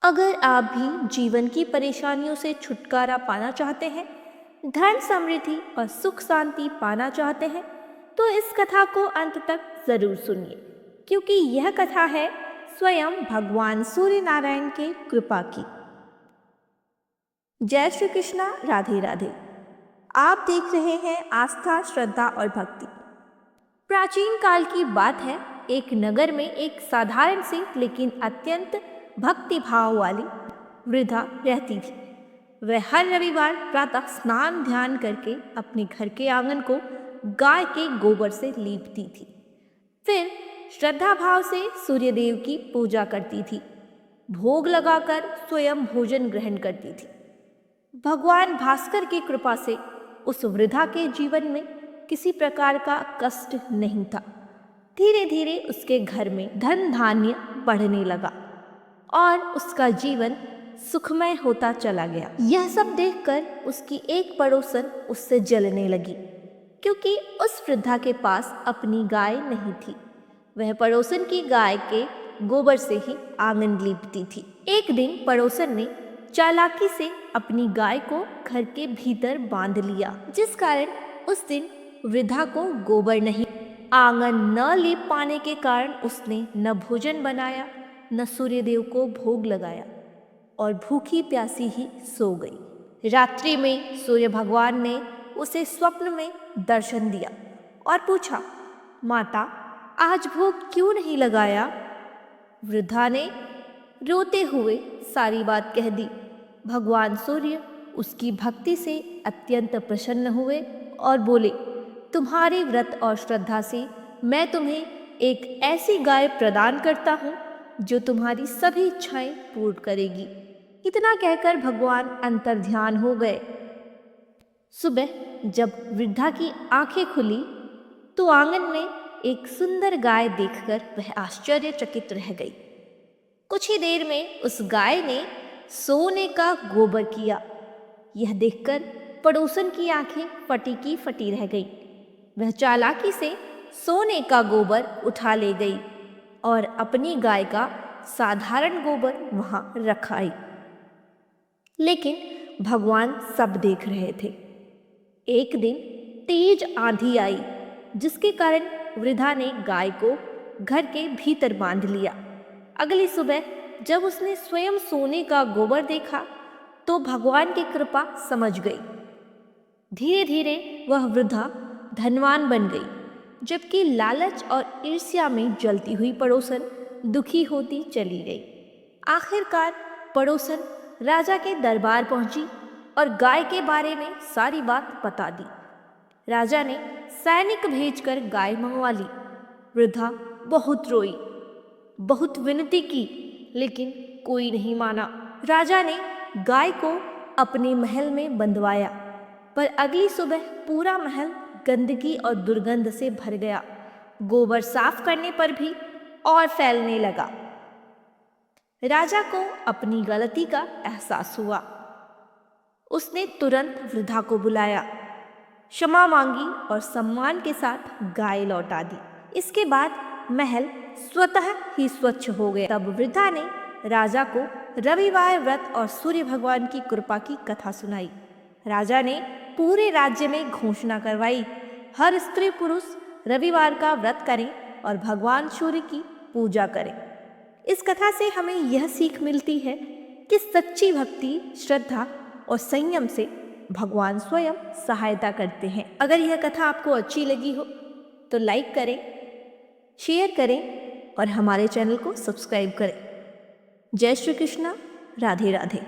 अगर आप भी जीवन की परेशानियों से छुटकारा पाना चाहते हैं, धन समृद्धि और सुख शांति पाना चाहते हैं, तो इस कथा को अंत तक जरूर सुनिए, क्योंकि यह कथा है स्वयं भगवान सूर्य नारायण के कृपा की। जय श्री कृष्णा, राधे राधे। आप देख रहे हैं आस्था, श्रद्धा और भक्ति। प्राचीन काल की बात है, एक नगर में एक साधारण सी लेकिन अत्यंत भक्ति भाव वाली वृद्धा रहती थी। वह हर रविवार प्रातः स्नान ध्यान करके अपने घर के आंगन को गाय के गोबर से लीपती थी। फिर श्रद्धा भाव से सूर्यदेव की पूजा करती थी। भोग लगाकर स्वयं भोजन ग्रहण करती थी। भगवान भास्कर की कृपा से उस वृद्धा के जीवन में किसी प्रकार का कष्ट नहीं था। धीरे धीरे उसके घर में धन धान्य बढ़ने लगा और उसका जीवन सुखमय होता चला गया। यह सब देखकर उसकी एक पड़ोसन उससे जलने लगी, क्योंकि उस वृद्धा के पास अपनी गाय नहीं थी। वह पड़ोसन की गाय के गोबर से ही आंगन लीपती थी। एक दिन पड़ोसन ने चालाकी से अपनी गाय को घर के भीतर बांध लिया, जिस कारण उस दिन वृद्धा को गोबर नहीं, आंगन न लीप पाने के कारण उसने न भोजन बनाया, न सूर्यदेव को भोग लगाया और भूखी प्यासी ही सो गई। रात्रि में सूर्य भगवान ने उसे स्वप्न में दर्शन दिया और पूछा, माता, आज भोग क्यों नहीं लगाया? वृद्धा ने रोते हुए सारी बात कह दी। भगवान सूर्य उसकी भक्ति से अत्यंत प्रसन्न हुए और बोले, तुम्हारे व्रत और श्रद्धा से मैं तुम्हें एक ऐसी गाय प्रदान करता हूँ जो तुम्हारी सभी इच्छाएं पूर्ण करेगी। इतना कहकर भगवान अंतर्ध्यान हो गए। सुबह जब वृद्धा की आंखें खुली तो आंगन में एक सुंदर गाय देखकर वह आश्चर्यचकित रह गई। कुछ ही देर में उस गाय ने सोने का गोबर किया। यह देखकर पड़ोसन की आंखें फटी की फटी रह गई। वह चालाकी से सोने का गोबर उठा ले गई और अपनी गाय का साधारण गोबर वहां रख आई। लेकिन भगवान सब देख रहे थे। एक दिन तेज आंधी आई, जिसके कारण वृद्धा ने गाय को घर के भीतर बांध लिया। अगली सुबह जब उसने स्वयं सोने का गोबर देखा तो भगवान की कृपा समझ गई। धीरे धीरे वह वृद्धा धनवान बन गई, जबकि लालच और ईर्ष्या में जलती हुई पड़ोसन दुखी होती चली गई। आखिरकार पड़ोसन राजा के दरबार पहुंची और गाय के बारे में सारी बात बता दी। राजा ने सैनिक भेजकर गाय मंगवा ली। वृद्धा बहुत रोई, बहुत विनती की, लेकिन कोई नहीं माना। राजा ने गाय को अपने महल में बंधवाया, पर अगली सुबह पूरा महल गंदगी और दुर्गंध से भर गया। गोबर साफ करने पर भी और फैलने लगा। राजा को अपनी गलती का एहसास हुआ। उसने तुरंत वृद्धा को बुलाया, क्षमा मांगी और सम्मान के साथ गाय लौटा दी। इसके बाद महल स्वतः ही स्वच्छ हो गया। तब वृद्धा ने राजा को रविवार व्रत और सूर्य भगवान की कृपा की कथा सुनाई। राजा ने पूरे राज्य में घोषणा करवाई, हर स्त्री पुरुष रविवार का व्रत करें और भगवान सूर्य की पूजा करें। इस कथा से हमें यह सीख मिलती है कि सच्ची भक्ति, श्रद्धा और संयम से भगवान स्वयं सहायता करते हैं। अगर यह कथा आपको अच्छी लगी हो तो लाइक करें, शेयर करें और हमारे चैनल को सब्सक्राइब करें। जय श्री कृष्णा, राधे राधे।